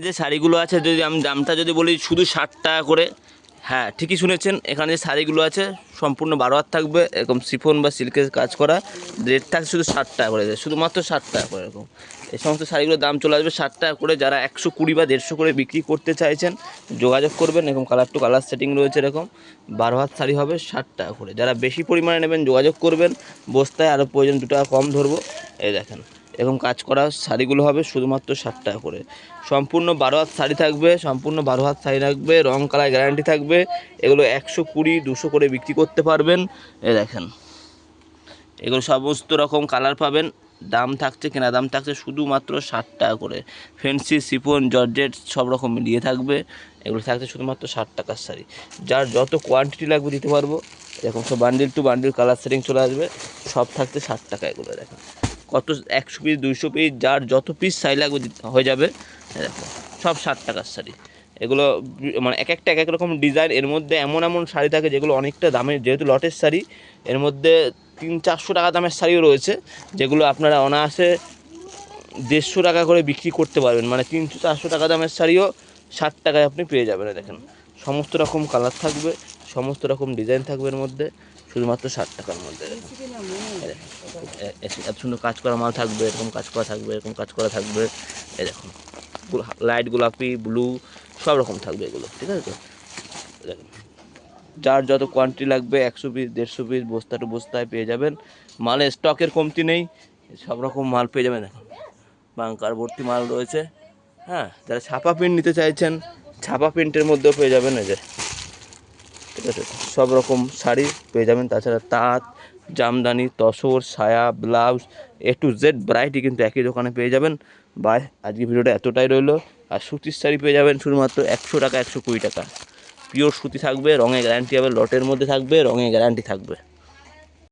যে শাড়িগুলো আছে যদি আমি দামটা যদি বলি শুধু 60 টাকা করে, হ্যাঁ ঠিকই শুনেছেন, এখানে যে শাড়িগুলো আছে সম্পূর্ণ 12 হাত থাকবে, এরকম শিফন বা সিল্কের কাজ করা, রেট থাকছে শুধু 60 টাকা করে, শুধুমাত্র 60 টাকা করে। এরকম এই সমস্ত শাড়িগুলোর দাম চলে আসবে 60 টাকা করে। যারা 120 বা 150 করে বিক্রি করতে চাইছেন যোগাযোগ করবেন। এরকম কালার টু কালার সেটিং রয়েছে, এরকম 12 হাত শাড়ি হবে 60 টাকা করে। যারা বেশি পরিমাণে নেবেন যোগাযোগ করবেন, বস্তায় আরও প্রয়োজন 2 টাকা কম ধরবো। এই দেখেন এরকম কাজ করা শাড়িগুলো হবে শুধুমাত্র 60 টাকা করে। সম্পূর্ণ 12 হাত শাড়ি থাকবে, সম্পূর্ণ 12 হাত শাড়ি থাকবে, রং কালার গ্যারান্টি থাকবে। এগুলো 120 200 করে বিক্রি করতে পারবেন। এই দেখেন এগুলো সমস্ত রকম কালার পাবেন। দাম থাকছে, কেনা দাম থাকছে শুধুমাত্র 60 টাকা করে। ফ্যান্সি, শিফন, জর্জেট সব রকম মিলিয়ে থাকবে। এগুলো থাকছে শুধুমাত্র 60 টাকার শাড়ি। যার যত কোয়ান্টিটি লাগবে দিতে পারবো। এরকম সব bundle to bundle colour setting চলে আসবে, সব থাকছে 60 টাকা। এগুলো দেখেন কত 100 পিস 200 পিস যার যত পিস শাড়ি লাগবে হয়ে যাবে। দেখো সব 60 টাকার শাড়ি। এগুলো মানে এক এক রকম ডিজাইন। এর মধ্যে এমন এমন শাড়ি থাকে যেগুলো অনেকটা দামের, যেহেতু লটের শাড়ি এর মধ্যে 300-400 টাকা দামের শাড়িও রয়েছে, যেগুলো আপনারা অনায়াসে 150 টাকা করে বিক্রি করতে পারবেন। মানে 300-400 টাকা দামের শাড়িও 60 টাকায় আপনি পেয়ে যাবেন। দেখেন সমস্ত রকম কালার থাকবে, সমস্ত রকম ডিজাইন থাকবে এর মধ্যে, শুধুমাত্র 60 টাকার মধ্যে। এত সুন্দর কাজ করা মাল থাকবে, এরকম কাজ করা থাকবে, এরকম কাজ করা থাকবে। এই দেখুন লাইট গোলাপি, ব্লু সব রকম থাকবে এগুলো, ঠিক আছে তো? দেখুন যার যত কোয়ান্টিটি লাগবে 100 পিস 150 পিস বস্তা টু বস্তায় পেয়ে যাবেন। মালের স্টকের কমতি নেই, সব রকম মাল পেয়ে যাবেন। এখন বাংকার ভর্তি মাল রয়েছে। হ্যাঁ, যারা ছাপা প্রিন্ট নিতে চাইছেন ছাপা প্রিন্টের মধ্যেও পেয়ে যাবেন। এই যে ঠিক আছে, সব রকম শাড়ি পেয়ে যাবেন। তাছাড়া তাঁত, জামদানি, তসর, সায়া, blouse A to Z variety কিন্তু একই দোকানে পেয়ে যাবেন। বাই, আজকে ভিডিওটা এতটাই রইলো। আর সুতির শাড়ি পেয়ে যাবেন শুধুমাত্র 100 টাকা 120 টাকা। পিওর সুতি থাকবে, রঙে গ্যারান্টি হবে, লটের মধ্যে থাকবে, রঙে গ্যারান্টি থাকবে।